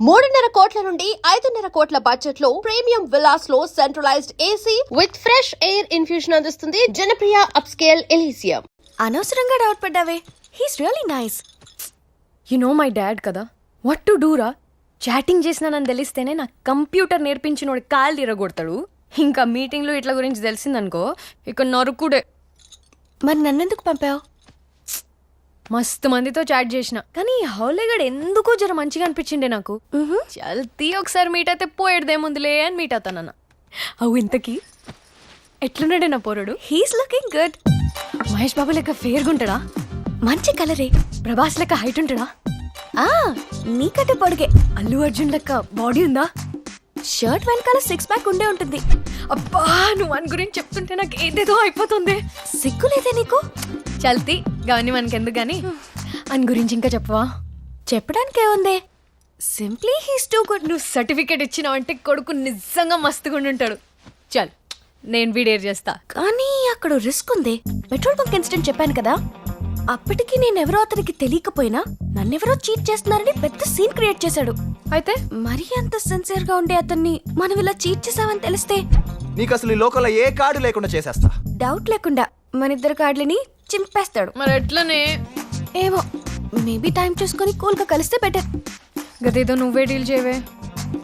3.5 కోట్ల నుండి 5.5 కోట్ల బడ్జెట్ లో ప్రీమియం విల్లాస్ లో centralised AC with fresh air infusion అందిస్తుంది జనప్రియ అప్స్కేల్ ఎలీసియం. అనవసరంగా డౌట్ పడ్డావే. He's really nice. You know my dad కదా, వాట్ టు డూ రా. చాటింగ్ చేసినానని తెలిస్తేనే నాకు కంప్యూటర్ నేర్పించినోడు కాళ్ళు ఇరగొడతాడు. ఇంకా మీటింగ్లో ఇట్లా గురించి తెలిసిందనుకో ఇక నరుకుడే. మరి నన్నెందుకు పంపావు? మస్తు మందితో చాట్ చేసిన, కానీ హౌలేగడ్ ఎందుకో జర మంచిగా అనిపించిండే నాకు. చల్తీ ఒకసారి మీట్ అయితే పోయేదేముందిలే అని మీట్ అవుతానన్న. అవు ఇంతకీ ఎట్లున్నాడే నా పోరడు? He's looking good. Mahesh Babu లెక్క ఫేర్గా ఉంటాడా? మంచి కలరే. ప్రభాస్ లెక్క హైట్ ఉంటాడా? నీకంటే పొడిగే. అల్లు అర్జున్ లెక్క బాడీ ఉందా? షర్ట్ వెనకాల 6 ప్యాక్ ఉండే ఉంటుంది. అబ్బా, నువ్వు అని గురించి చెప్తుంటే నాకు ఏదేదో అయిపోతుంది. సిగ్గులేదే నీకు? చల్తీ గవని మనకెందుకు గాని అని గురించి ఇంకా చెప్పవా? చెప్పడానికి ఏముంది, సింప్లీ హీస్ టూ గుడ్. నువ్వు సర్టిఫికేట్ ఇచ్చినావంటే కొడుకు నిజంగా మస్తుగా ఉంటాడు. చల్, నేను వీడేర్ చేస్తా. కానీ అక్కడ రిస్క్ ఉంది. పెట్రోల్ బంక్ ఇన్సిడెంట్ చెప్పాను కదా, అప్పటికి నేనెవరో అతనికి తెలియకపోయినా నన్నెవరో చీట్ చేస్తున్నారని పెద్ద సీన్ క్రియేట్ చేశాడు. అయితే మరీ అంత సిన్సియర్ గా ఉండే అతన్ని మనం ఇలా చీట్ చేసామని తెలిస్తే నీకు అసలు ఈ లోకల్లో ఏ కార్డు లేకుండా చేసేస్తా. డౌట్ లేకుండా మన ఇద్దరు కార్డులని చింపేస్తాడు. మరి ఎట్లనే ఏమో, మేబీ టైం చూసుకొని కూల్ గా కలిస్తే బెటర్. గదేదో నువ్వే డీల్ చేయవే.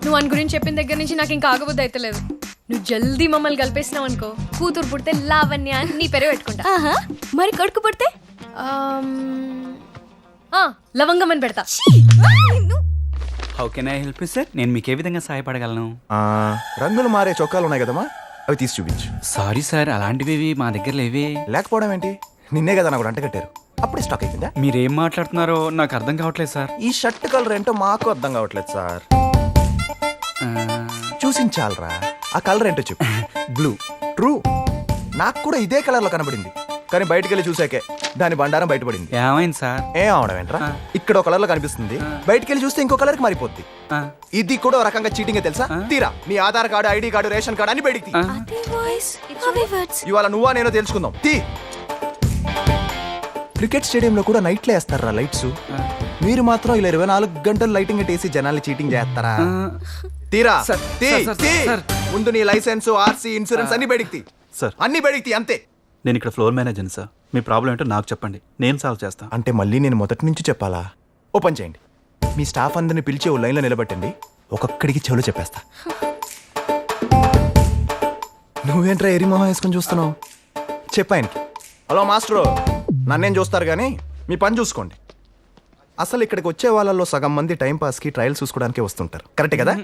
నువ్వు అని గురించి చెప్పిన దగ్గర నుంచి నాకు ఇంకా ఆగబుద్ధి అయితే లేదు. నువ్వు జల్దీ మమ్మల్ని కలిపేసినావు అనుకో, కూతురు పుడితే లావణ్య అని నీ పేరే పెట్టుకుంటా. మరి కొడుకు పుడితే లవంగం అని పెడతా. How can I help you sir? నేను మీకు ఏ విధంగా సహాయపడగలను? రంగులు మారే చొక్కాలు ఉన్నాయి కదమ్మా, అవి తీసి చూపించు. సారీ సార్, అలాంటివి మా దగ్గర లేవే. లేకపోవడం ఏంటి? నిన్నే కదా నాకు అంట కట్టారు, అప్పుడే స్టాక్ అయిపోయిందా? మీరేం మాట్లాడుతున్నారో నాకు అర్థం కావట్లేదు సార్. ఈ షర్ట్ కలర్ ఏంటో మాకు అర్థం కావట్లేదు సార్. చూసించాలరా, ఆ కలర్ ఏంటో చెప్పు. బ్లూ. ట్రూ, నాకు కూడా ఇదే కలర్ లో కనబడింది, కానీ బయటకు వెళ్ళి చూసాకే దాని బండారం బయటపడింది. ఏమైంది సార్? ఏం అవడం ఏంట్రా, ఇక్కడ ఒక కలర్ లో కనిపిస్తుంది, బయటకు వెళ్ళి చూస్తే ఇంకో కలర్ కి మారిపోద్ది. ఇది కూడా ఒక రకంగా చీటింగ్ తెలుసా? తీరా నీ Aadhaar card, ID card, ration card అన్ని బయటికి. ఇవాళ నువ్వా నేను తెలుసుకుందాం. తీ. క్రికెట్ స్టేడియంలో కూడా నైట్లో వేస్తారా లైట్స్, మీరు మాత్రం ఇలా 24 గంటలు లైటింగ్ వేసి జనాల్ని చీటింగ్ చేస్తారా? తీరా. ముందు నీ లైసెన్స్, ఆర్సీ, ఇన్సూరెన్స్ అన్ని బయటికి సార్. అన్ని బయటికి అంతే. నేను ఇక్కడ ఫ్లోర్ మేనేజర్ సార్, మీ ప్రాబ్లం ఏంటో నాకు చెప్పండి, నేను సాల్వ్ చేస్తాను. అంటే మళ్ళీ నేను మొదటి నుంచి చెప్పాలా? ఓపెన్ చేయండి, మీ స్టాఫ్ అందరిని పిలిచి ఓ లైన్లో నిలబెట్టండి, ఒక్కొక్కడికి చెవులు చెప్పేస్తా. నువ్వేంట్రా ఎరిమోహం వేసుకొని చూస్తున్నావు? చెప్పాయనికి. హలో మాస్టరు, నన్నేం చూస్తారు కానీ మీ పని చూసుకోండి. అసలు ఇక్కడికి వచ్చే వాళ్ళల్లో సగం మంది టైంపాస్కి ట్రయల్స్ చూసుకోవడానికే వస్తుంటారు, కరెక్టే కదా?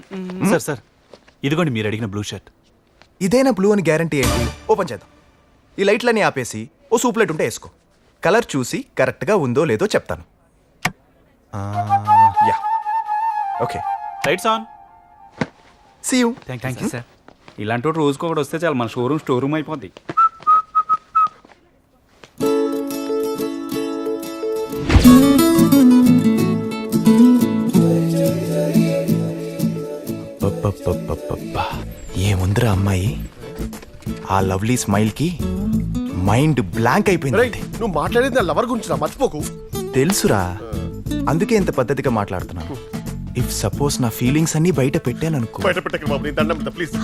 సార్ సార్, ఇదిగోండి మీరు అడిగిన బ్లూ షర్ట్. ఇదేనా బ్లూ అని గ్యారంటీ ఏంటి? ఓపెన్ చేద్దాం. ఈ లైట్లన్నీ ఆపేసి ఓ సూప్లెట్ ఉంటే వేసుకో, కలర్ చూసి కరెక్ట్గా ఉందో లేదో చెప్తాను. Yeah, okay. Lights on. See you. Thank you sir. ఇలాంటి రోజుకి ఒకటి వస్తే చాలు, మన షోరూమ్ స్టోర్ రూమ్ అయిపోద్ది. ఏముందిరా అమ్మాయి, ఆ లవ్లీ స్మైల్ కి మైండ్ బ్లాంక్ అయిపోయింది. నువ్వు మాట్లాడేది నా లవర్ గురించి, మర్చిపోకు. తెలుసురా, అందుకే ఇంత పద్ధతిగా మాట్లాడుతున్నాను. ఇఫ్ సపోజ్ నా ఫీలింగ్స్ అన్ని బయట పెట్టాననుకో.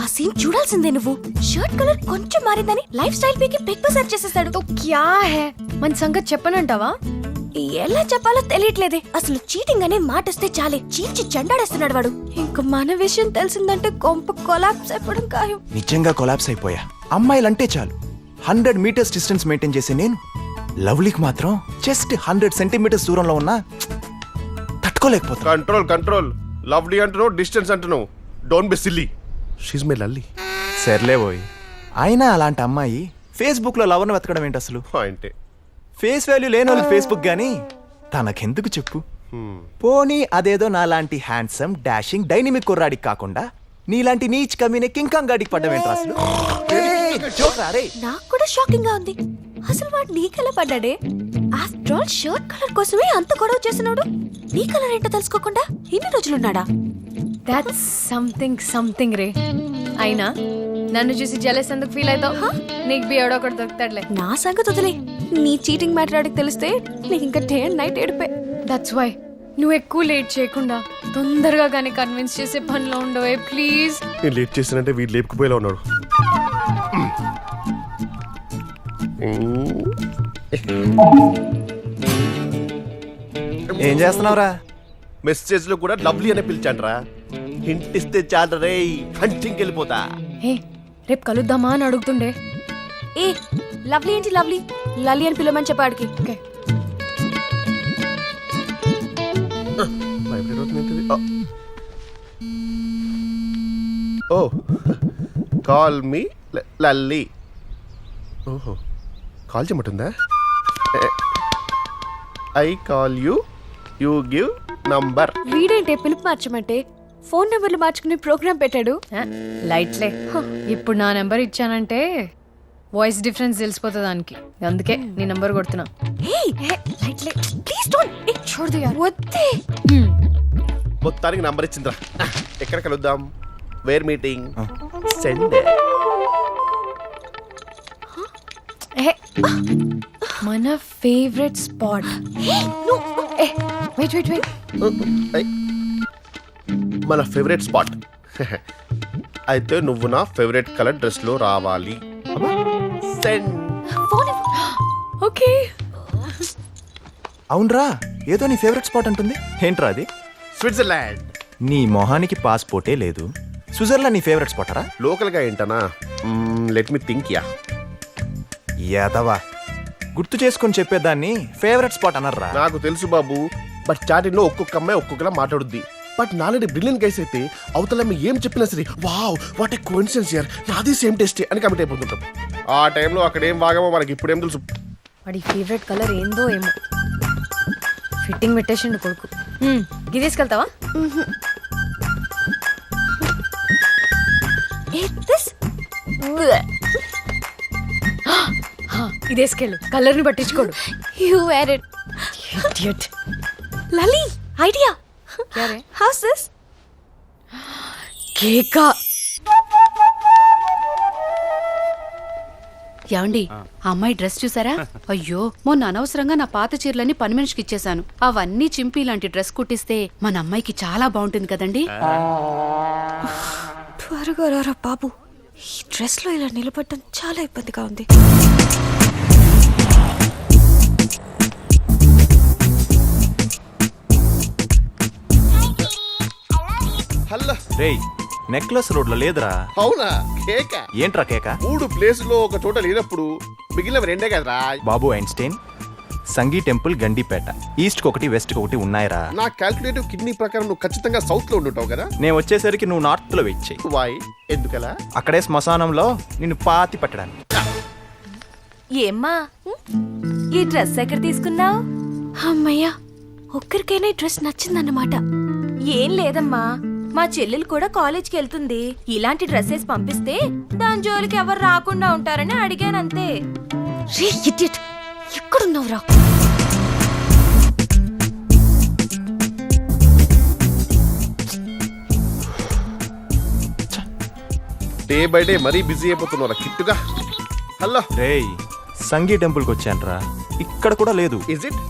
ఆ సీన్ చూడాల్సిందే నువ్వు. షర్ట్ కలర్ కొంచెం మారిందని లైఫ్ స్టైల్ పీకి పిక్ బజార్ చేసేస్తాడు. తో క్యా హై, మన సంగతి చెప్పనంటావా? ఎలా చెప్పాలో తెలియట్లేదే. అసలు చీటింగ్ అనే మాట వస్తే చాలే చీల్చి చెండాడేస్తున్నాడు వాడు. ఇంక మన విషయం తెలిసిందంటే కొంప కొలాప్స్ అయిపోవడం ఖాయం. నిజంగా కొలాప్స్ అయిపోయా. అమ్మాయిలంటే చాలు 100 మీటర్స్ డిస్టెన్స్ మెయింటైన్ చేసే నేను లవ్లీకి మాత్రం జస్ట్ 100 సెంటీమీటర్స్ దూరంలో ఉన్నా తట్టుకోలేకపోతున్నా. Control control. లవ్లీ అంటున్నావు, డిస్టెన్స్ అంటున్నావు. Don't be silly. She's my Lalli. సర్లే పోయి. అయినా అలాంటి అమ్మాయి ఫేస్బుక్ లో లవర్ను వెతకడం ఏంటి అసలు? అంటే ఫేస్ వాల్యూ లేని వాళ్ళకి ఫేస్బుక్ గానీ తనకెందుకు చెప్పు? పోనీ అదేదో నాలాంటి హ్యాండ్సమ్, డాషింగ్, డైనమిక్ కుర్రాడికి కాకుండా నీలాంటి నీచ్ కమీనే కింకాంగ్ గాడికి పడ్డమేంట్రా అసలు? నాకు కూడా షాకింగ్ గా ఉంది. అసలు వాడు నీకెలా పడ్డాడే? ఆఫ్టర్ ఆల్ షర్ట్ కలర్ కోసమే అంత గొడవ చేసినాడు. నీ కలర్ ఏంటో తెలుసుకోకుండా ఇన్ని రోజులున్నాడా? దాట్స్ సంథింగ్ రే. అయినా నన్ను చూసి జెలస్ ఎందుకు ఫీల్ అవుతావు? నీకు బి ఎవడో ఒకటి దొరుకుతాడులే. నా సంగతి వదిలే. నీ చీటింగ్ మ్యాటర్ తెలిస్తే నీకు ఇంకా డే అండ్ నైట్ ఏడిపే. దట్స్ వై నువ్వు ఎక్కువ లేట్ చేయకుండా తొందరగా కానీ కన్విన్స్ చేసే పనిలో ఉండవే ప్లీజ్. నేను లేట్ చేస్తానంటే వీడు లేపుకుపోయేలా ఉన్నాడు. ఏం చేస్తున్నావురా? మెసేజ్ లో కూడా లవ్లీ అనే పిలిచాండ్రా. హింట్ ఇస్తే చాలు రే, హంటింగ్కి వెళ్ళిపోతా. హే రేపు కలుద్దామా అని అడుగుతుండే. ఏ లవ్లీ ఏంటి లవ్లీ, లలి అని పిలవమని చెప్పాడికి. ఓకే వైబ్రేట్ అవుతుంది ఏంటిది? Oh call me Lalli. ఓహో కాల్ చేయమంటుందా? I call you, you give number. వీడేంటే పిలుపు మార్చమంటే ఫోన్ నెంబర్లు మార్చుకునే ప్రోగ్రామ్ పెట్టాడు. లైట్లే. ఇప్పుడు నా నెంబర్ ఇచ్చానంటే వాయిస్ డిఫరెన్స్ తెలిసిపోతుంది దానికి. అందుకే నీ నెంబర్ కొడుతున్నా. లైట్లే ప్లీజ్ డోంట్. చూడదు యార్. వద్దే. మొత్తానికి నంబర్ ఇచ్చిందిరా. ఎక్కడ కలుద్దాం? Where meeting? సెండ్. మన favourite spot. Wait wait wait. మన ఫేవరెట్ స్పాట్. అయితే నువ్వు నా ఫేవరెట్ కలర్ డ్రెస్ లో రావాలి. సెండ్. ఓకే. అవునరా, ఏదో నీ ఫేవరెట్ స్పాట్ అంటుంది. ఏంట్రా అది? స్విట్జర్లాండ్. నీ మొహానికి పాస్పోర్టే లేదు, స్విట్జర్లాండ్ నీ ఫేవరెట్ స్పాటరా? లోకల్ గా ఏంటనా? Let me think. యాదవా, గుర్తు చేసుకొని చెప్పేదాన్ని ఫేవరెట్ స్పాట్ అనర్రా. నాకు తెలుసు బాబు, బట్ చాటింగ్ లో ఒక్కొక్క అమ్మాయి ఒక్కొక్కలా మాట్లాడుద్ది. బట్ నాలాంటి బ్రిలియన్ గైస్ అయితే అవతల ఏం చెప్పినా సరే వావ్ వాట్ ఏ కోఇన్సిడెన్స్ యార్, నాది సేమ్ టేస్ట్ అని కమిట్ అయిపోతుంటాం. ఆ టైంలో అక్కడ ఏం బాగామో మనకి ఇప్పుడేం తెలుసు. వాడి ఫేవరెట్ కలర్ ఏందో ఏమో. ఫిట్టింగ్ పెట్టేసిండు కొడుకు. ఇది తీసుకెళ్తావా? ఇది వేసుకెళ్ళు, కలర్ ని పట్టించుకోడు. You wear it. Idiot. Lali idea. क्या रे? How's this? కేకా. యాండి ఆ అమ్మాయి డ్రెస్ చూసారా? అయ్యో మొన్న అనవసరంగా నా పాత చీరలన్నీ పని మనిషికి ఇచ్చేసాను. అవన్నీ చింపి ఇలాంటి డ్రెస్ కుట్టిస్తే మన అమ్మాయికి చాలా బాగుంటుంది కదండి. త్వరగా రారా బాబు, ఈ డ్రెస్ లో ఇలా నిలబడటం చాలా ఇబ్బందిగా ఉంది. హలో రేయ్, నెక్లెస్ రోడ్ లో లేదురా. అవునా? కేక ఏంట్రా కేక? 3 ప్లేసులో ఒక చోట లేనప్పుడు మిగిలినవి 2 కదరా. బాబు ఐన్స్టైన్, సంగీ టెంపుల్, గండిపేట, ఈస్ట్ కి ఒకటి వెస్ట్ కి ఒకటి ఉన్నాయిరా. నా క్యాల్కులేటివ్ కిడ్నీ ప్రకారం నువ్వు ఖచ్చితంగా సౌత్ లో ఉండుంటావు కదా. నేను వచ్చేసరికి నువ్వు నార్త్ లో వెయిట్ చెయ్యి. వై? ఎందుకలా? అక్కడే శ్మశానంలో నిన్ను పాతి పట్టడానికి. ఏమ్మా ఈ డ్రెస్ ఎక్కడ తీసుకున్నావు? అమ్మయ్యా, ఒక్కరికైనా ఈ డ్రెస్ నచ్చిందన్నమాట. ఏం లేదమ్మా, మా చెల్లెలు కూడా కాలేజ్కి వెళ్తుంది. ఇలాంటి డ్రెస్సెస్ పంపిస్తే దాని జోలికి ఎవరు రాకుండా ఉంటారని అడిగానంతే. రే ఇడియట్, ఎక్కడున్నావురా? డే బై డే మరీ బిజీ అయిపోతున్నారా కిట్టుగా. హలో రేయ్, సంగీ టెంపుల్ కి వచ్చానురా, ఇక్కడ కూడా లేదు. Is it?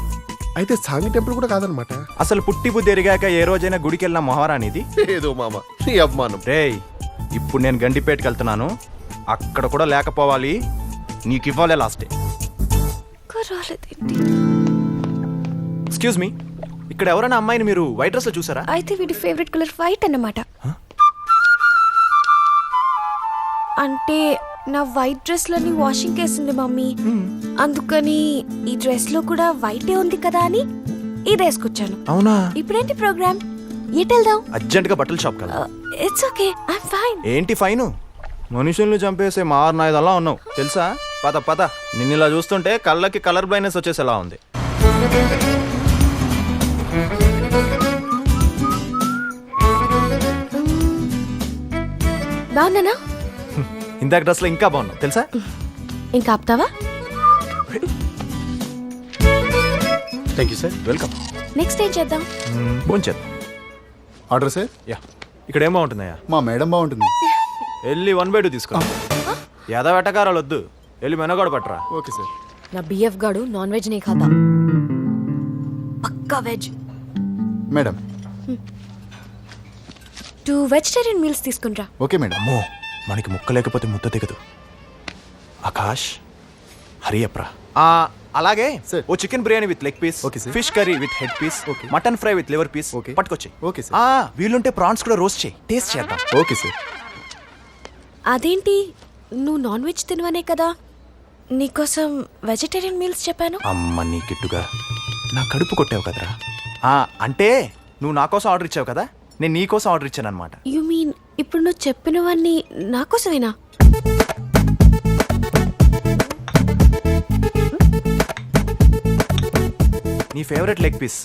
అయితే సాంగి టెంపుల్ కూడా కాదనమాట. అసలు పుట్టి బుద్ధి ఎరిగాక ఏ రోజైనా గుడికి వెళ్ళిన మొహరానిది? ఏదో మామ నీ అభిమానం. రేయ్, ఇప్పుడు నేను గండిపేటకి వెళ్తున్నాను, అక్కడ కూడా లేకపోవాలి. నీకు ఇవ్వాలే లాస్ట్ డే. ఎక్స్క్యూజ్ మీ, ఇక్కడ ఎవరైనా అమ్మాయిని మీరు వైట్ డ్రెస్ లో చూసారా? అయితే వీడి ఫేవరెట్ కలర్ వైట్ అన్నమాట. అంటే నా వైట్ డ్రెస్ లని వాషింగ్ కేసింది మమ్మీ, అందుకని ఈ డ్రెస్ లో కూడా వైటే ఉంది కదా అని ఇది వేసుకొచ్చాను. అవునా? ఇప్పుడేంటి ప్రోగ్రామ్? ఎటు వెళ్దాం? అర్జెంట్ గా బట్టల షాప్ కదా. It's okay, I'm fine. ఏంటి ఫైను? మనుషుల్ని చంపేసే మారనాయుధంలా ఉన్నావు తెలుసా. పద పద, నిన్ను ఇలా చూస్తుంటే కళ్ళకి కలర్ బ్లైండ్నెస్ వచ్చేసేలా ఉంది. బాగున్నానా? ఇందాక డ్రెస్ లో ఇంకా బాగున్నావు తెలుసా. ఇంకా ఆపుతావా? Thank you sir. Welcome. Next ఏం చేద్దాం? భోంచేద్దాం. Order sir. యా, ఇక్కడ ఏం బాగుంటుందయ్యా? మా మేడం బాగుంటుంది. వెళ్ళి 1/2 తీసుకో. యాదవ ఎటకారాలు వద్దు, వెళ్ళి మెనగోడ పట్టరా. Okay sir. నా బిఎఫ్ గాడు నాన్ వెజ్ నే ఖాతా, పక్కా వెజ్. మేడం 2 వెజిటేరియన్ మీల్స్ తీసుకునిరా. Okay madam. అమ్మో మనకి ముక్క లేకపోతే ముద్ద దిగదు. ఆకాష్ హరి అప్రా. అలాగే Sir. ఓ chicken biryani with leg piece, Okay, sir. Fish curry with head piece, Okay. Mutton fry with liver piece Okay. పట్టుకొచ్చి. Okay sir. వీలుంటే ప్రాన్స్ కూడా రోస్ట్ చేయి, టేస్ట్ చేద్దాం. Okay sir. అదేంటి నువ్వు నాన్ వెజ్ తినవనే కదా నీకోసం వెజిటేరియన్ మీల్స్ చెప్పాను. అమ్మ నీ కిట్టుగా నా కడుపు కొట్టావు కదరా. అంటే నువ్వు నా కోసం ఆర్డర్ ఇచ్చావు కదా, నేను నీ కోసం ఆర్డర్ ఇచ్చాను అనమాట. యు మీన్ ఇప్పుడు నువ్వు చెప్పినవన్నీ నా కోసమేనా? నీ favourite leg piece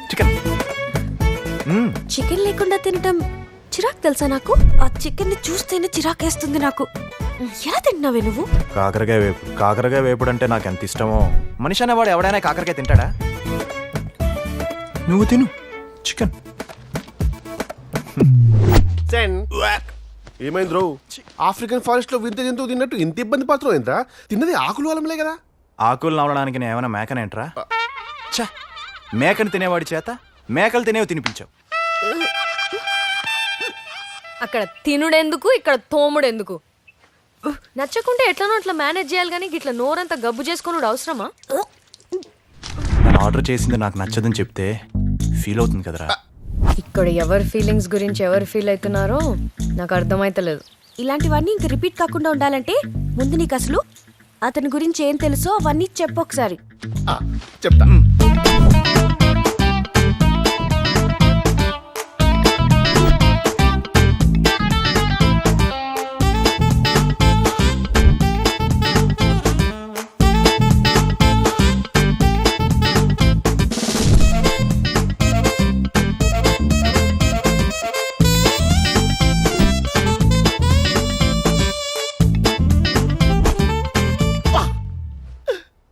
chicken. Chicken లేకుండా తినటం చిరాకు తెలుసా నాకు. ఆ చికెన్ ని చూస్తేనే చిరాకేస్తుంది నాకు. ఎలా తింటున్నావే నువ్వు? కాకరకాయ వేపుడు అంటే నాకు ఎంత ఇష్టమో. మనిషి అనేవాడు ఎవడైనా కాకరకాయ తింటాడా? నువ్వు తిను చికెన్. ఏమైంది రో? ఆఫ్రికన్ ఫారెస్ట్ లో వింత జంతువు తిన్నట్టు ఇంత ఇబ్బంది పడుతున్నావు ఏంట్రా? తిన్నది ఆకులు వలంలే కదా. ఆకులు నవలడానికి నేను ఏమైనా మేకనేంట్రా? ఛ, మేకని తినేవాడి చేత మేకలు తినేవి తినిపించావు. అక్కడ తినుడెందుకు, ఇక్కడ తోముడెందుకు? నచ్చకుంటే ఎట్లనో అట్లా మేనేజ్ చేయాలి కానీ ఇట్లా నోరంతా గబ్బు చేసుకుని అవసరమా? నేను ఆర్డర్ చేసింది నాకు నచ్చదని చెప్తే ఫీల్ అవుతుంది కదరా. ఇక్కడ ఎవరి ఫీలింగ్స్ గురించి ఎవరు ఫీల్ అవుతున్నారో నాకు అర్థమైతలేదు. ఇలాంటివన్నీ ఇంక రిపీట్ కాకుండా ఉండాలంటే ముందు నీకు అసలు అతని గురించి ఏం తెలుసో అవన్నీ చెప్పు ఒకసారి. చెప్తా.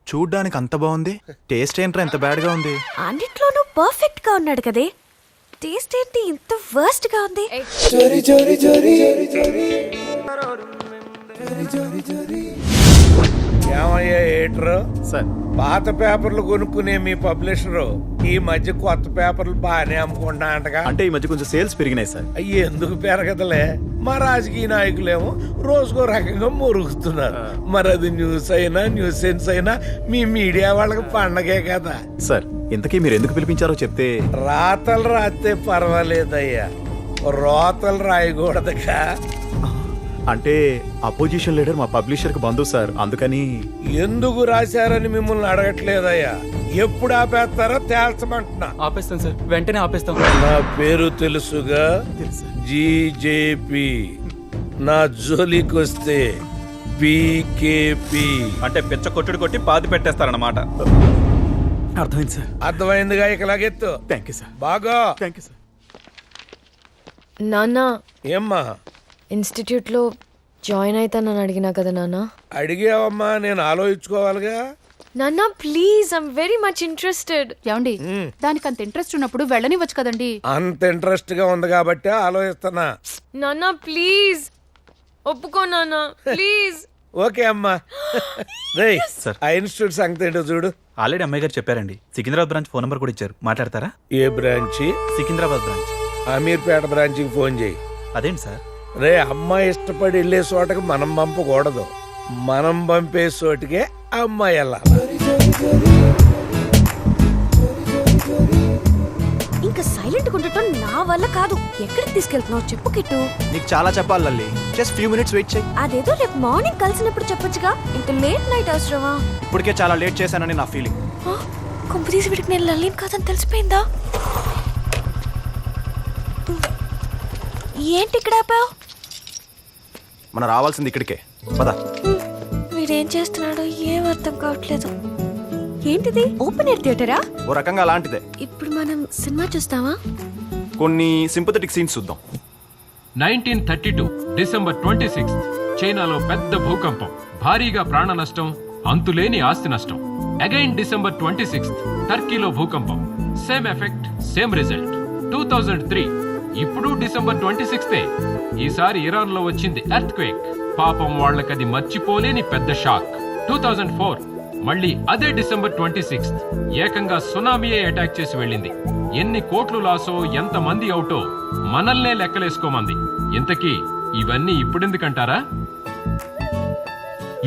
చూడ్డానికి అంత బాగుంది, టేస్ట్ ఏంట్రా ఎంత బ్యాడ్ గా ఉంది? అన్నిట్లోనూ పర్ఫెక్ట్ గా ఉన్నాడు కదే, టేస్ట్ ఏంటి ఇంత వర్స్ట్ గా ఉంది? ఏమయ్యా ఏట్రు సార్ పాత పేపర్లు కొనుక్కునే మీ పబ్లిషరు ఈ మధ్య కొత్త పేపర్లు బాగానే అమ్ముకుంటా అంటగా. అంటే ఈ మధ్య కొంచెం సేల్స్ పెరిగినాయి సార్. అయ్యి ఎందుకు పెరగదలే, మా రాజకీయ నాయకులేమో రోజుకో రకంగా మురుగుతున్నారు. మరి అది న్యూస్ అయినా న్యూసెన్స్ అయినా మీ మీడియా వాళ్ళకి పండగే కదా. సార్ ఇంతకీ మీరు ఎందుకు పిలిపించారో చెప్తే. రాతలు రాస్తే పర్వాలేదయ్యా, రోతలు రాయకూడదుగా. అంటే అపోజిషన్ లీడర్ మా పబ్లిషర్ కి బంధువు సార్, అందుకని. ఎందుకు రాశారని మిమ్మల్ని అడగట్లేదయ్యా, ఎప్పుడు ఆపేస్తారో తేల్చమంటున్నా. ఆపేస్తాం సార్, వెంటనే ఆపేస్తాం. నా పేరు తెలుసుగా, జీజేపీ. నా జోలికొస్తే పీకేపీ. అంటే పిచ్చ కొట్టుడు కొట్టి పాతి పెట్టేస్తారన్నమాట. అర్థమైంది సార్. అర్థమైందిగా, ఇక లాగెత్తు. Thank you sir. బాగా. Thank you sir. నాన్న, ఏమ్మా ఇన్స్టిట్యూట్లో జాయిన్ అవుతానని అడిగినా కదా నాన్న. అడిగావమ్మా, నేను ఆలోచించుకోవాలిగా. నాన్న please, I'm very much interested. ఏమండి దానికి అంత ఇంట్రెస్ట్ ఉన్నప్పుడు వెళ్ళనివ్వచ్చు కదండి. అంత ఇంట్రెస్ట్ గా ఉంది కాబట్టి ఆలోచిస్తున్నా. నాన్న ప్లీజ్ ఒప్పుకో నాన్న ప్లీజ్. ఓకే అమ్మా. రేయ్, ఆ ఇన్స్టిట్యూట్ సంగతి ఏంటో చూడు. ఆల్రెడీ అమ్మాయి గారు చెప్పారండి, సికింద్రాబాద్ బ్రాంచ్ ఫోన్ నెంబర్ కూడా ఇచ్చారు, మాట్లాడతారా? ఏ బ్రాంచి? సికింద్రాబాద్ బ్రాంచ్. అమీర్పేట బ్రాంచ్కి ఫోన్ చేయి. అదేంటి సార్? రే, అమ్మాయి ఇష్టపడి వెళ్ళే చోటకి మనం పంపకూడదు, మనం పంపే చోటికే అమ్మాయి వెళ్ళాలి. ఇంకా సైలెంట్ గా ఉండటం నా వల్ల కాదు. ఎక్కడికి తీసుకెళ్తున్నావు చెప్పు కిట్టు. నీకు చాలా చెప్పాలి Lalli, just few minutes wait చేయి. అదేదో రేపు మార్నింగ్ కలిసినప్పుడు చెప్పొచ్చుగా, ఇంత లేట్ నైట్ అవసరమా? ఇప్పటికే చాలా లేట్ చేశానని నా ఫీలింగ్. కొంపు తీసి వీటికి నేను లల్లీని కాదని తెలిసిపోయిందా? ఏంటి ఇక్కడ ఆపావు? మనం రావాల్సింది ఇక్కడికే, పద. వీడేం చేస్తున్నాడో ఏం అర్థం కావట్లేదు. ఏంటిది, ఓపెన్ ఎయిర్ థియేటరా? ఓ రకంగా అలాంటిదే. ఇప్పుడు మనం సినిమా చూస్తావా? కొన్ని సింపథెటిక్ సీన్స్ చూద్దాం. 1932 డిసెంబర్ 26 చైనాలో పెద్ద భూకంపం, భారీగా ప్రాణ నష్టం, అంతులేని ఆస్తి నష్టం. అగైన్ డిసెంబర్ 26 టర్కీలో భూకంపం, సేమ్ ఎఫెక్ట్ సేమ్ రిజల్ట్. 2003 ఇప్పుడు డిసెంబర్ 26 ఈసారి ఇరాన్ లో వచ్చింది ఎర్త్ క్వేక్. పాపం వాళ్ళకది మర్చిపోలేని పెద్ద షాక్. 2004 మళ్ళీ అదే డిసెంబర్ 26 ఏకంగా సునామీయే అటాక్ చేసి వెళ్ళింది. ఎన్ని కోట్లు లాసో ఎంత మంది అవుటో మనల్నే లెక్కలేసుకోమంది. ఇంతకీ ఇవన్నీ ఇప్పుడెందుకంటారా?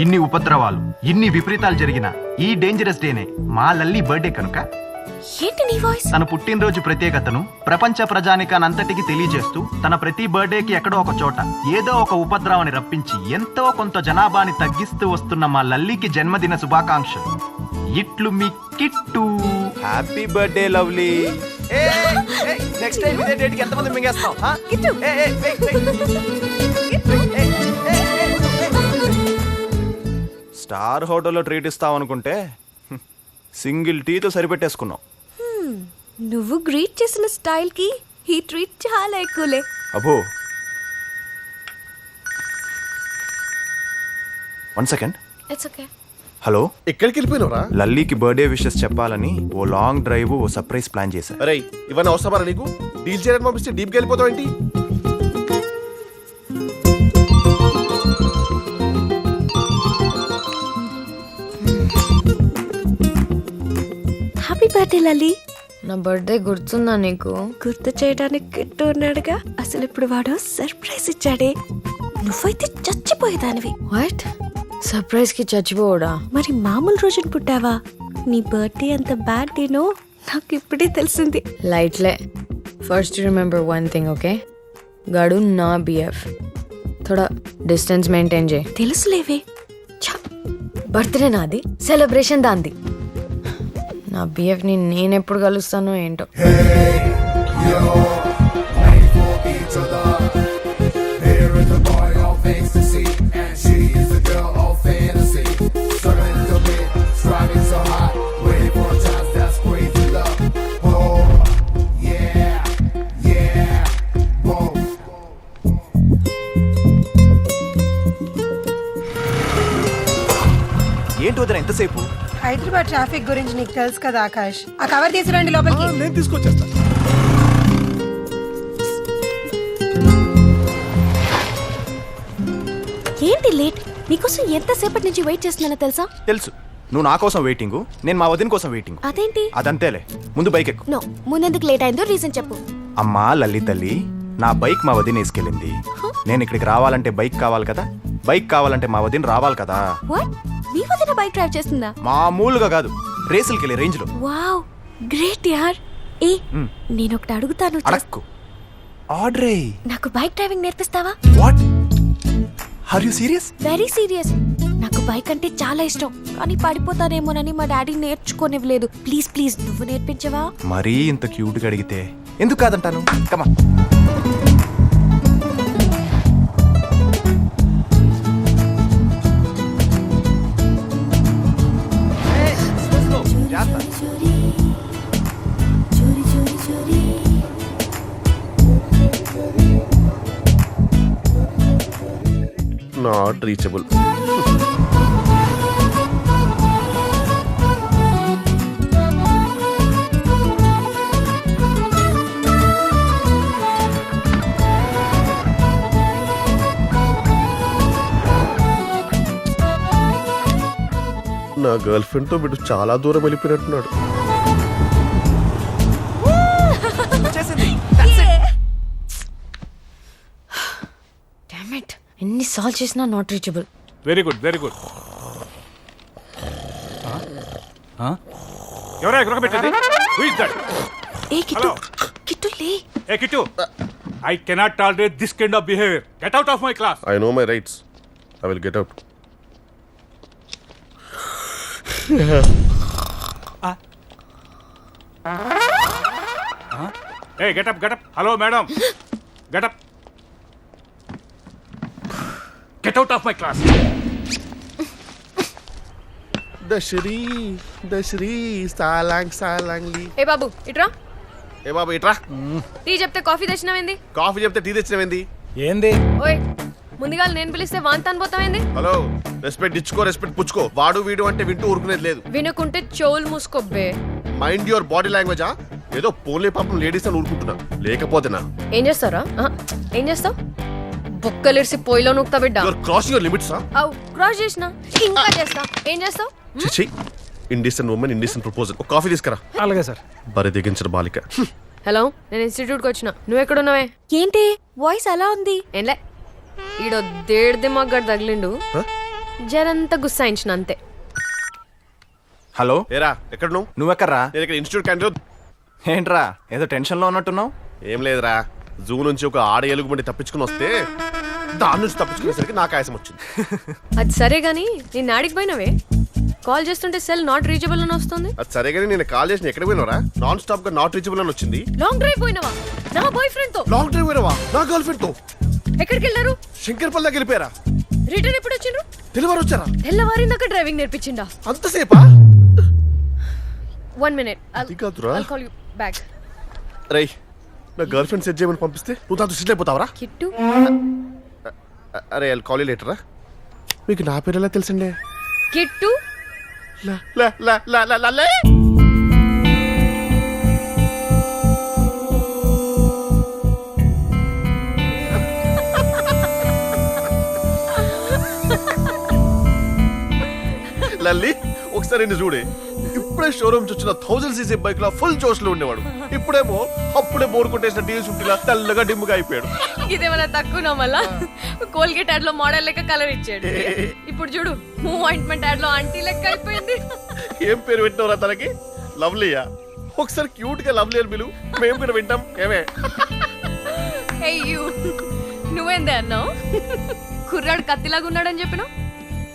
ఇన్ని ఉపద్రవాలు, ఇన్ని విపరీతాలు జరిగిన ఈ డేంజరస్ డేనే మా లల్లి బర్త్డే కనుక ఏంటి నీ వాయిస్? తన పుట్టినరోజు ప్రత్యేకతను ప్రపంచ ప్రజానికానంతటికి తెలియజేస్తూ తన ప్రతి బర్త్డేకి ఎక్కడో ఒక చోట ఏదో ఒక ఉపద్రవాన్ని రప్పించి ఎంతో కొంత జనాభాని తగ్గిస్తూ వస్తున్న మా లల్లికి జన్మదిన శుభాకాంక్షలు. ఇట్లు మీ Kittu. Happy birthday lovely. Next time ఇదే డేట్ కి ఎంతమంది మింగేస్తాం? స్టార్ హోటల్లో ట్రీట్ ఇస్తాం అనుకుంటే సింగిల్ టీతో సరిపెట్టేసుకున్నాం. నువ్వు గ్రీట్ చేసిన స్టైల్ కి ఈ ట్రీట్ చాలా ఎక్కువలే. అబ్బో, 1 సెకండ్. It's okay. హలో, ఎక్కడికి వెళ్ళిపోయినవరా? లల్లీకి బర్త్డే విషెస్ చెప్పాలని ఓ లాంగ్ డ్రైవ్, ఓ సర్ప్రైజ్ ప్లాన్ చేశా. అరే ఇవన్నీ అవసరమా నీకు? డీల్ చేయడానికి పంపిస్తే డీప్కి వెళ్ళిపోతావు ఏంటి? Happy birthday Lali. నా బర్త్డే గుర్తుందా నీకు? గుర్తు చేయడానికి కిట్టు ఉన్నాడుగా. అసలు ఇప్పుడు వాడు సర్ప్రైజ్ ఇచ్చాడే, నువ్వైతే చచ్చిపోయేదానివి. వాట్? సర్ప్రైజ్ కి చచ్చిపోవడా? మరి మామూలు రోజున పుట్టావా? నీ బర్త్డే అంత బ్యాడ్ డేనో నాకు ఇప్పుడే తెలిసింది. లైట్లే. First remember one thing, okay? గాడు నా బిఎఫ్. థోడా డిస్టెన్స్ మెయింటైన్ చేయి. తెలుసులేవే. బర్త్డే నాది, సెలబ్రేషన్ దాంది. నా బిఎఫ్ ని నేనెప్పుడు కలుస్తానో ఏంటో. ఏంటి వదిన ఎంతసేపు? హైదరాబాద్ ట్రాఫిక్ గురించి నీకు తెలుసు కదా ఆకాష్. ఆ కవర్ తీసుకురండి లోపలికి. నేను తీసుకొచ్చేస్తా. ఏంటి లేట్? నీకోసం ఎంతసేపటి నుంచి వెయిట్ చేస్తున్నానో తెలుసా? తెలుసు, నువ్వు నా కోసం వెయిటింగ్, నేను మా వదిన కోసం వెయిటింగ్. అదేంటి? అదంతేలే, ముందు బైక్ ఎక్కు. నో, ముందెందుకు లేట్ అయిందో రీజన్ చెప్పు. అమ్మా లల్లి తల్లి, నా బైక్ మా వదిన వేసుకెళ్ళింది. నేను ఇక్కడికి రావాలంటే బైక్ కావాలి కదా, బైక్ కావాలంటే మా వదిన రావాలి కదా. వాట్? మీ వదిన బైక్ డ్రైవ్ చేస్తుందా? మామూలుగా కాదు, రేసులకి వెళ్ళే రేంజ్ లో. వావ్, గ్రేట్ యార్. ఏ నేను ఒకటి అడుగుతాను. అడక్కు, ఆర్డర్. నాకు బైక్ డ్రైవింగ్ నేర్పిస్తావా? What? Are you serious? Very serious. నాకు బైక్ అంటే చాలా ఇష్టం, కానీ పడిపోతానేమోనని మా డాడీ నేర్చుకోనివ్వలేదు. ప్లీజ్ ప్లీజ్ నువ్వు నేర్పించవా? మరీ ఇంత క్యూట్ గా అడిగితే ఎందుకు కాదంటాను. కమా. Not reachable. నా గర్ల్ ఫ్రెండ్ తో వీడు చాలా దూరం వెళ్ళిపోయినట్టున్నాడు. డామ్ ఇట్, ఎన్ని సాల్వ్ చేసినా not reachable. Very good, very good. ఎవరా ఎక్కడ పెట్టింది? Who is that? ఏ కిట్టు, కిట్టు లే. Hey Kittu, I cannot tolerate this kind of behavior. Get out of my class. I know my rights. I will get out. Hey, get up, get up. Hello, madam. Get up. Get out of my class. దశరీ దశరీ సాలాంగ్ సాలాంగ్లీ. ఏ బాబు ఇట్రా. ఏ బాబు ఇట్రా. Tea చెప్తే coffee తెచ్చినావేంది? Coffee చెప్తే tea తెచ్చినవేంది? ఏంది? ఓయ్, ముందుగా నేను పిలిస్తే వాంతాన్ పోతావేంది? హలో, రెస్పెక్ట్ ఇచ్చుకో, రెస్పెక్ట్ పుచ్చుకో. వాడు వీడు అంటే వింటూ ఊరుకునేది లేదు. వినుకుంటే చెవులు మూసుకోబ్బే. మైండ్ యువర్ బాడీ లాంగ్వేజా. ఏదో పోలే పాపం లేడీస్ అని ఊరుకుంటున్నా, లేకపోతేనా ఏం చేస్తారా? ఏం చేస్తావు? బొక్కలిరిసి పొయ్యిలో నూకుతా బిడ్డ. Your crossing your limits. అవు క్రాస్ చేసిన ఇంకా చేస్తా. ఏం చేస్తావు? చిచి, ఇండిసెంట్ ఉమెన్ ఇండిసెంట్ ప్రపోజల్. ఒక కాఫీ తీసుకురా. అలాగే సార్. బరి దిగించిన బాలిక. హలో, నేను ఇన్స్టిట్యూట్కి వచ్చిన. నువ్వు ఎక్కడున్నావే? ఏంటి వాయిస్ అలా ఉంది? ఏంలే, ఈడో దేడితే మాకు తగిలిండు, జరంతా గుస్సాయించిన అంతే. హలో, ఏరా ఎక్కడ నువ్వెక్కడ్రా? నేను ఇక్కడ ఇన్స్టిట్యూట్ క్యాంటీన్. ఏంట్రా ఏదో టెన్షన్లో ఉన్నట్టున్నావు? ఏం లేదురా, జూ నుంచి ఒక ఆడ ఎలుగుబంటి తప్పించుకుని వస్తే దాని నుంచి తప్పించుకునేసరికి నాకు ఆయాసం వచ్చింది. అది సరే గానీ నేను ఆడికి పోయినవే? కాల్ చేస్తుంటే సెల్ నాట్ రీచబుల్ అని వస్తుంది. అది సరే కానీ నేను కాల్ చేసిన ఎక్కడ పోయినవరా? నాన్ స్టాప్ గా నాట్ రీచబుల్ అని వచ్చింది. లాంగ్ డ్రైవ్ పోయినవా? నా బాయ్ ఫ్రెండ్ తో. లాంగ్ డ్రైవ్ పోయినవా? నా గర్ల్ ఫ్రెండ్ తో. ఎక్కడికి వెళ్ళారు? శంకర్పల్లి దగ్గర వెళ్ళిపోయారా? రిటర్న్ ఎప్పుడు వచ్చిండ్రు? డెలివరీ వచ్చారా? తెల్లవారిందాక driving నేర్పించిండా? అంతసేపా? 1 minute. I'll call you back. రేయ్, నా గర్ల్ ఫ్రెండ్ సెట్ చేయమని పంపిస్తే నువ్వు దాంతో సిట్ అయిపోతావరా? కిట్టు. అరే ఐల్ కాల్ యు లేటర్. మీకు నా పేరు ఎలా తెలుసండి? కిట్టు. లా లా లా లా లా లా. లల్లి ఒకసారి నిన్ను చూడే. ఇప్పుడే షోరూమ్ వచ్చిన 1000cc బైక్ లా ఫుల్ జోష్ లో ఉండేవాడు. ఇప్పుడేమో అప్పుడే బోర్ కొట్టేసిన DS50 లా తెల్లగా డిమ్ముగా అయిపోయాడు. ఇదేమన్నా తక్కువ మళ్ళా? కోల్గేట్ యాడ్ లో మోడల్ లెక్క కలర్ ఇచ్చాడు. ఇప్పుడు చూడు, మూవ్ ఆయింట్మెంట్ యాడ్ లో ఆంటీ లెక్క అయిపోయింది. ఏం పేరు పెట్టినవరా తనకి? లవ్లీయా? ఒకసారి క్యూట్ గా లవ్లీ అని పిలువు, మేము కూడా వింటాం. ఏమే అయ్యూ, నువ్వేందే అన్నావు? కుర్రాడు కత్తిలాగా ఉన్నాడని చెప్పినావు,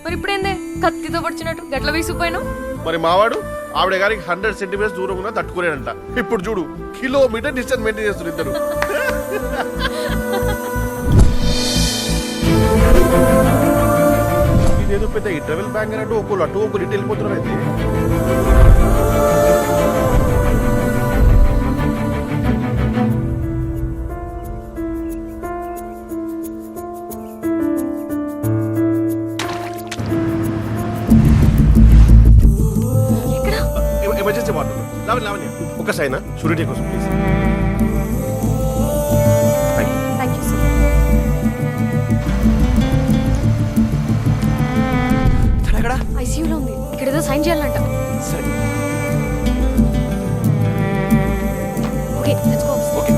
మరి ఇప్పుడేందే కత్తితో పడిచినట్టు గట్ల వీసిపోయినావు? మరి మావాడు ఆవిడ గారికి 100 సెంటీమీటర్స్ దూరం ఉన్నా తట్టుకోలేడంట. ఇప్పుడు చూడు, కిలోమీటర్ డిస్టెన్స్ మెయింటైన్ చేస్తారు ఇద్దరు. ఇదేదో పెద్ద ఈ ట్రావెల్ బ్యాంక్ అన్నట్టు ఒకళ్ళు అటు ఒకరు ఇటు వెళ్ళిపోతున్నారు. అయితే ఎమర్జెన్సీ వాటర్ లావణ్య, లావణ్య ఒక సైనా షూరిటీ కోసం ప్లీజ్. Thank you sir. ఎక్కడ? ఐసీయూలో ఉంది. ఇక్కడ ఏదో సైన్ చేయాలంట. సరే ఓకే, లెట్స్ గో. ఓకే.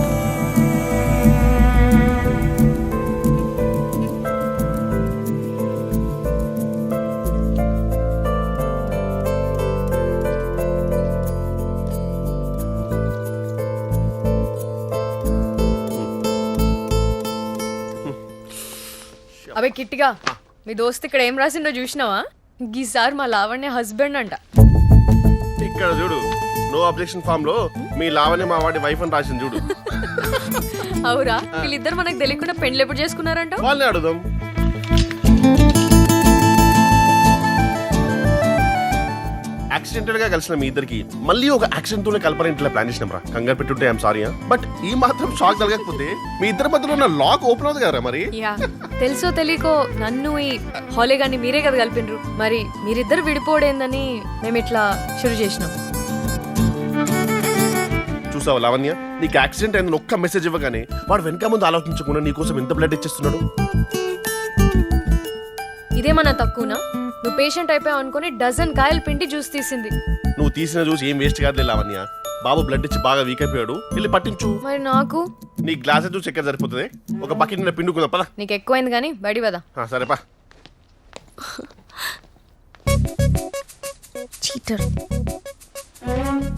అబే కిట్టిగా, మీ దోస్త్ ఇక్కడ ఏం రాసిండో చూసినావా? ఈసారి మా లావణ్య హస్బెండ్ అంట. ఇక్కడ చూడు, నో అబ్జెక్షన్ ఫామ్ లో మీ లావణ్య మా వాడి వైఫ్ అని రాసింది చూడు. అవురా? వీళ్ళిద్దరు మనకు తెలియకుండా పెండ్లు ఎప్పుడు చేసుకున్నారంట? వాళ్ళని అడుగుదాం. యాక్సిడెంటల్ గా కలిసిన మీ ఇద్దరికి మళ్ళీ ఒక యాక్సిడెంట్ తోనే కలపని ఇంట్లో ప్లాన్ చేసినాం రా. కంగారు పెట్టుంటే ఐఎమ్ సారీ. బట్ ఈ మాత్రం షాక్ కలగకపోతే మీ ఇద్దరి మధ్యలో ఉన్న లాక్ ఓపెన్ అవుతుంది కదా మరి. యా, తెలుసో తెలియకో నన్ను ఈ హాలే గాని మీరే కదా కలిపిండ్రు. మరి మీరిద్దరు విడిపోడేందని మేము ఇట్లా షురు చేసినాం. చూసావా లావణ్య, నీకు యాక్సిడెంట్ అయిందని ఒక్క మెసేజ్ ఇవ్వగానే వాడు వెనక ముందు ఆలోచించకుండా నీకోసం ఎంత బ్లడ్ ఇచ్చేస్తున్నాడు. ఇదేమన్నా తక్కువనా? నువ్వు పేషెంట్ అయిపోయావు అనుకుని డజన్ కాయలు పిండి జ్యూస్ తీసింది. నువ్వు తీసిన జ్యూస్ ఏం వేస్ట్ కాదులే లావణ్య. బాబు బ్లడ్ ఇచ్చి బాగా వీక్ అయిపోయాడు, వెళ్ళి పట్టించు. మరి నాకు నీ గ్లాస్ జ్యూస్ ఎక్కడ సరిపోతుంది? ఒక బకెట్ నిండా పిండుకుందా పదా. నీకు ఎక్కువైంది కానీ బడి వదా. సరేపా. Cheater.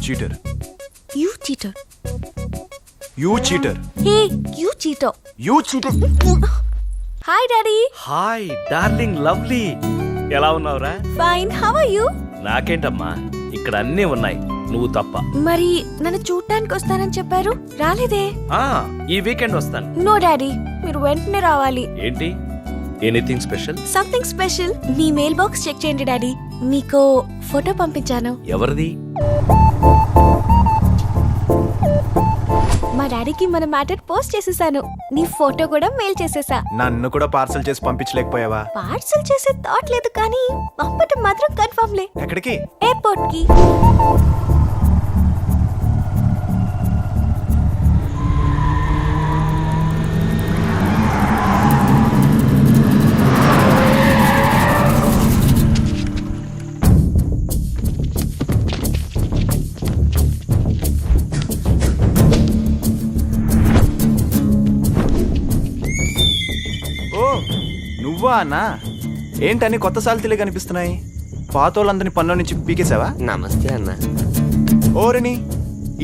Cheater. You cheater. You cheater. Hey, you cheater. You cheater. Hi daddy. Hi darling lovely, ఎలా ఉన్నావురా? Fine, how are you? నాకేంటమ్మా, ఇక్కడ అన్నీ ఉన్నాయి, నువ్వు తప్ప. మరి నన్ను చూడటానికి వస్తానని చెప్పారు, రాలేదే? ఈ వీకెండ్ వస్తాను. నో డాడీ, మీరు వెంటనే రావాలి. ఏంటి, ఎనీథింగ్ స్పెషల్? Something special. మీ మెయిల్ బాక్స్ చెక్ చేయండి డాడీ, మీకు ఫోటో పంపించాను. ఎవరిది? మా డాడీకి మన మ్యాటర్ పోస్ట్ చేసేసాను. నీ ఫోటో కూడా మెయిల్ చేసేసా. నన్ను కూడా పార్సల్ చేసి పంపించలేకపోయావా? పార్సల్ చేసే థాట్ లేదు కానీ పంపటం మాత్రం కన్ఫర్మ్ లే. ఎక్కడికి? ఎయిర్పోర్ట్ కి. నువ్వా అన్నా ఏంటని కొత్త సాల్తీలే కనిపిస్తున్నాయి? పాతోళ్ళందరినీ పనిలో నుంచి పీకేసావా? నమస్తే అన్న. ఓరిని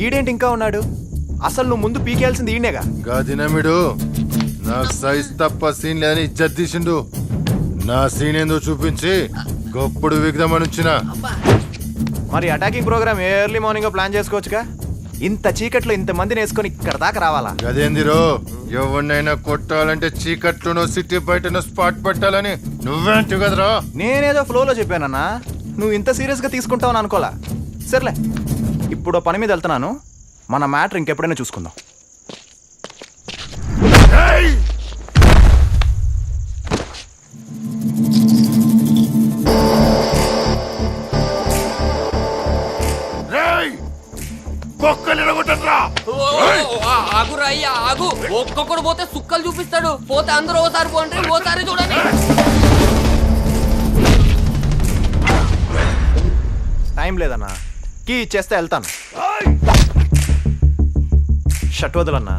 ఈడేంటి ఇంకా ఉన్నాడు? అసలు నువ్వు ముందు పీకేయాల్సింది ఈయనేగా. గదినమిడు నాకు సైజ్ తప్ప సీన్ లేదని ఇజ్జత్ తీసిండు. నా సీన్ ఏందో చూపించి గొప్పుడు విగ్రమనుంచిన. మరి attacking programme early morning plan చేసుకోవచ్చుగా. ఇంత చీకట్లో ఇంత మందిని వేసుకొని ఇక్కడ దాకా రావాలా? గదేందిరో ఎవరినైనా కొట్టాలంటే చీకట్లోనో సిటీ బయటనో స్పాట్ పెట్టాలని నువ్వేంటి కదరా? నేనేదో ఫ్లోలో చెప్పానన్నా, నువ్వు ఇంత సీరియస్గా తీసుకుంటావని అనుకోలా. సర్లే, ఇప్పుడు పని మీద వెళ్తున్నాను. మన మ్యాటర్ ఇంకెప్పుడైనా చూసుకుందాం. ఆగురా అయ్యా ఆగు. ఒక్కొక్కడు పోతే సుక్కలు చూపిస్తాడు. పోతే అందరూ ఓసారి పోండి, ఓసారి చూడండి. టైం లేదన్నా, కీ ఇచ్చేస్తే వెళ్తాను. షట్ వదలన్నా.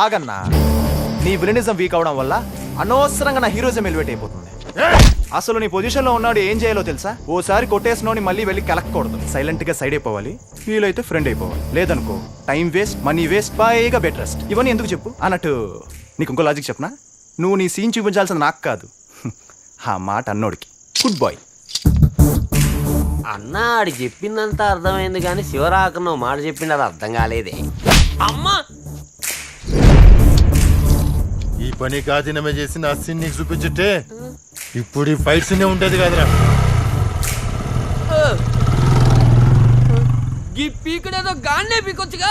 ఆగన్నా, నీ విలనిజం వీక్ అవడం వల్ల అనవసరంగా నా హీరోజం ఎలివేట్ అయిపోతుంది. అసలు నీ పొజిషన్లో ఉన్నాడు ఏం చేయాలో తెలుసా? ఓసారి కొట్టేసినోని మళ్ళీ వెళ్ళి కలక్కకూడదు. సైలెంట్ గా సైడ్ అయిపోవాలి, వీలైతే ఫ్రెండ్ అయిపోవాలి. లేదనుకో టైం వేస్ట్, మనీ వేస్ట్, పైగా బెడ్ రెస్ట్. ఇవన్నీ ఎందుకు చెప్పు అన్నట్టు నీకు ఇంకో లాజిక్ చెప్పనా? నువ్వు నీ సీన్ చూపించాల్సింది నాకు కాదు, ఆ మాట అన్నోడికి. గుడ్ బాయ్ అన్న. ఆడి చెప్పిందంతా అర్థమైంది కానీ శివరాక నువ్వు మాట చెప్పింది అది అర్థం కాలేదే. అమ్మా, ఈ పని కాదినమే చేసి నా సీన్ నీకు చూపించుంటే ఇప్పుడు ఈ ఫైట్ సీనే ఉండేది కాదురా. ఈ పీకుడేదో గాన్నే పీకొచ్చుగా.